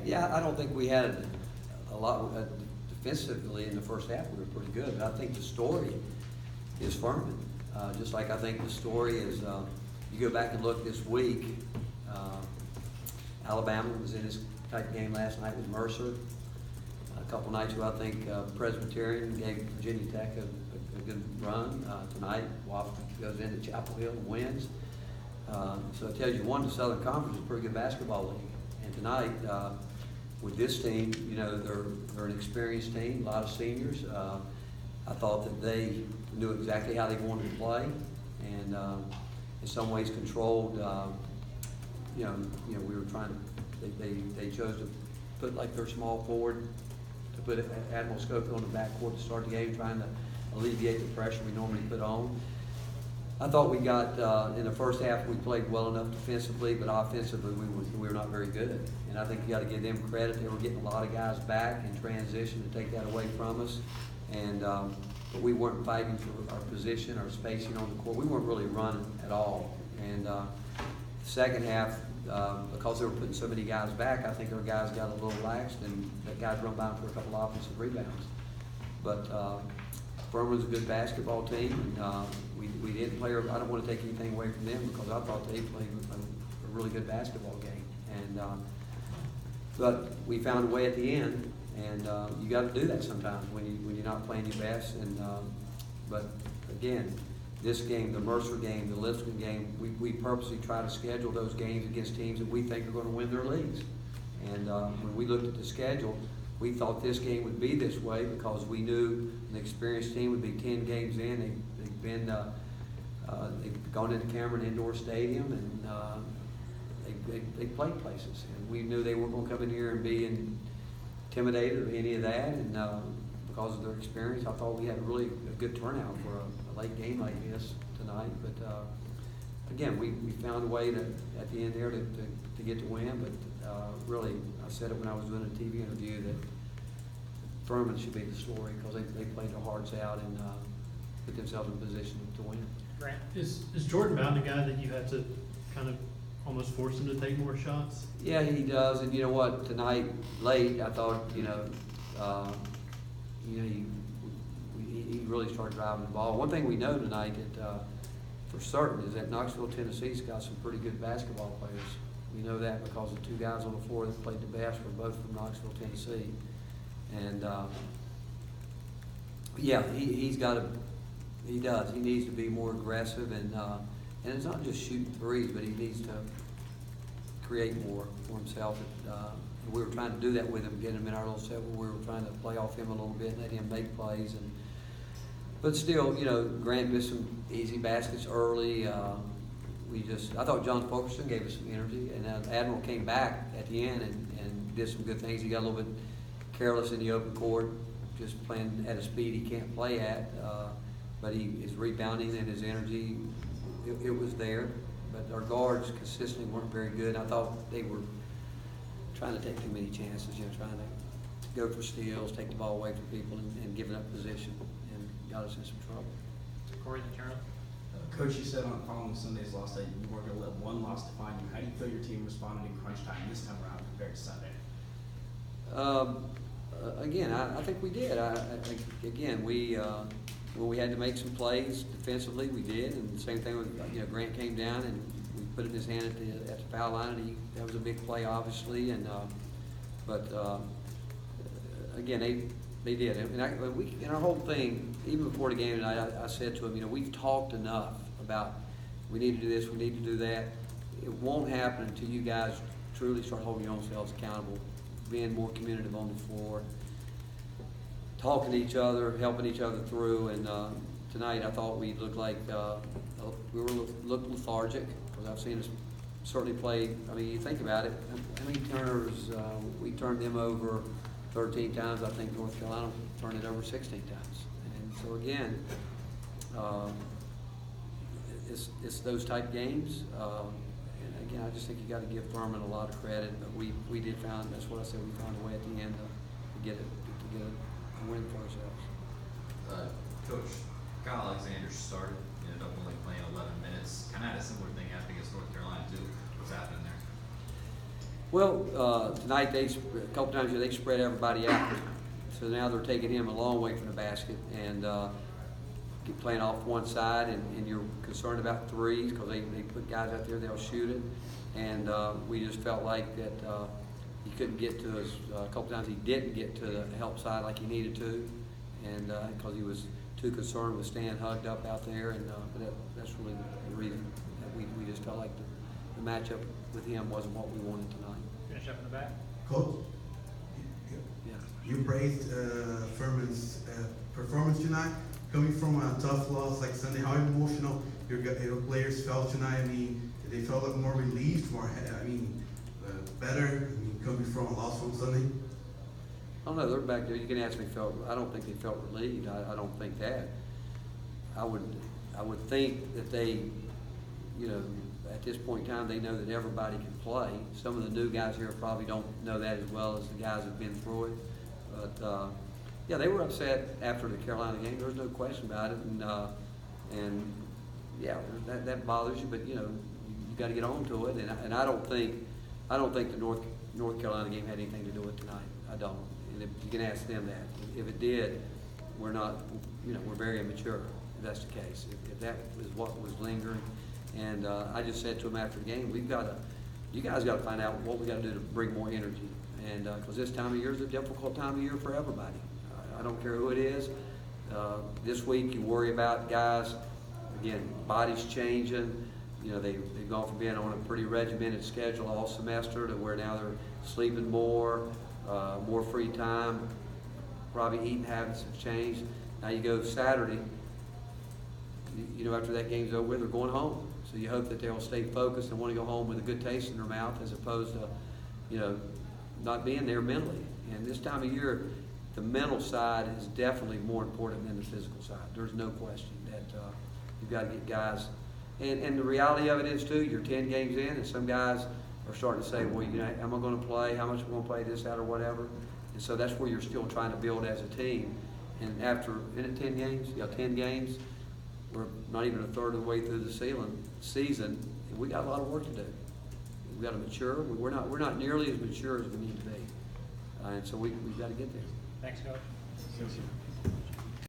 Yeah, I don't think we had a lot defensively in the first half. We were pretty good, but I think the story is Furman. Just like I think the story is, you go back and look this week, Alabama was in his type game last night with Mercer. A couple nights ago, I think Presbyterian gave Virginia Tech a good run. Tonight, Wofford goes into Chapel Hill and wins. So it tells you, one, the Southern Conference is a pretty good basketball league. And tonight, with this team, you know, they're an experienced team, a lot of seniors. I thought that they knew exactly how they wanted to play, and in some ways controlled. You know, we were trying to. They chose to put like their small forward, to put Admiral Schofield on the backcourt to start the game, trying to alleviate the pressure we normally put on. I thought we got, in the first half, we played well enough defensively, but offensively we were not very good. And I think you got to give them credit. They were getting a lot of guys back in transition to take that away from us. And but we weren't fighting for our position, our spacing on the court. We weren't really running at all. And the second half, because they were putting so many guys back, I think our guys got a little lax, and the guys run by for a couple of offensive rebounds. But Furman's a good basketball team, and we didn't play. I don't want to take anything away from them because I thought they played a really good basketball game. And but we found a way at the end, and you got to do that sometimes when you're not playing your best. And but again, this game, the Mercer game, the Lipscomb game, we purposely try to schedule those games against teams that we think are going to win their leagues. And when we looked at the schedule, we thought this game would be this way because we knew an experienced team would be 10 games in. They've gone into Cameron Indoor Stadium, and they played places. And we knew they weren't going to come in here and be intimidated or any of that. And because of their experience, I thought we had really a good turnout for a late game like this tonight. But again, we found a way to at the end there to get the win. But really, I said it when I was doing a TV interview that Furman should be the story because they played their hearts out and put themselves in position to win. Grant, is Jordan Bowden a guy that you have to kind of almost force him to take more shots? Yeah, he does. And you know what? Tonight, late, I thought he really started driving the ball. One thing we know tonight that for certain is that Knoxville, Tennessee's got some pretty good basketball players. We know that because the two guys on the floor that played the best were both from Knoxville, Tennessee. And yeah, he does. He needs to be more aggressive, and it's not just shooting threes, but he needs to create more for himself. And we were trying to do that with him, get him in our little set where we were trying to play off him a little bit and let him make plays. But still, you know, Grant missed some easy baskets early. I thought John Fulkerson gave us some energy, and Admiral came back at the end and did some good things. He got a little bit careless in the open court, just playing at a speed he can't play at. But his rebounding and his energy, it was there. But our guards consistently weren't very good. I thought they were trying to take too many chances, trying to go for steals, take the ball away from people, and giving up position, and got us in some trouble. Corey DeCarlo. Coach, you said on following Sunday's loss that you weren't going to let one loss define you. How do you feel your team responded in crunch time this time around compared to Sunday? Again, I think we did. Again, when we had to make some plays defensively, we did, and the same thing with Grant came down and we put it in his hand at the foul line, and that was a big play, obviously. And but again, they did, and in our whole thing, even before the game tonight, I said to him, we've talked enough about we need to do this, we need to do that. It won't happen until you guys truly start holding your own selves accountable, being more communicative on the floor, talking to each other, helping each other through. And tonight I thought we looked like we looked lethargic because I've seen us certainly play. I mean, you think about it, how many turnovers? We turned them over 13 times. I think North Carolina turned it over 16 times. And so again, it's those type games. And again, I just think you got to give Furman a lot of credit. But we did find, that's what I said, we found a way at the end to get a win for ourselves. Coach, Kyle Alexander started, ended up only playing 11 minutes. Kind of had a similar thing happen against North Carolina too. What's happening there? Well, tonight a couple times they spread everybody out. So now they're taking him a long way from the basket and playing off one side, and you're concerned about threes because they put guys out there, they'll shoot it. And we just felt like that he couldn't get to us. A couple times he didn't get to the help side like he needed to, and because he was too concerned with staying hugged up out there. And but that's really the reason that we just felt like the matchup with him wasn't what we wanted tonight. Finish up in the back. Coach, Yeah. you praised Furman's performance tonight. Coming from a tough loss like Sunday, how emotional your players felt tonight? I mean, they felt like more relieved, better. I mean, coming from a loss from Sunday. I don't know. They're back there. You can ask me. I don't think they felt relieved. I don't think that. I would think that they, at this point in time, they know that everybody can play. Some of the new guys here probably don't know that as well as the guys who've been through it. But yeah, they were upset after the Carolina game. There's no question about it. And yeah, that bothers you. But you got to get on to it. And I don't think the North Carolina game had anything to do with tonight. I don't. And if you can ask them that. If it did, we're not. We're very immature. If that's the case. If that was what was lingering. And I just said to him after the game, you guys got to find out what we got to do to bring more energy. And because this time of year is a difficult time of year for everybody. I don't care who it is. This week you worry about guys, again, bodies changing. They've gone from being on a pretty regimented schedule all semester to where now they're sleeping more free time. Probably eating habits have changed. Now you go Saturday, after that game's over, they're going home. So you hope that they'll stay focused and want to go home with a good taste in their mouth as opposed to, not being there mentally. And this time of year, the mental side is definitely more important than the physical side. There's no question that you've got to get guys. And the reality of it is, too, you're 10 games in, and some guys are starting to say, well, am I going to play? How much am I going to play this out or whatever? And so that's where you're still trying to build as a team. And after, 10 games, we're not even a third of the way through the season, and we got a lot of work to do. We got to mature. We're not nearly as mature as we need to be, and so we've got to get there. Thanks, Coach.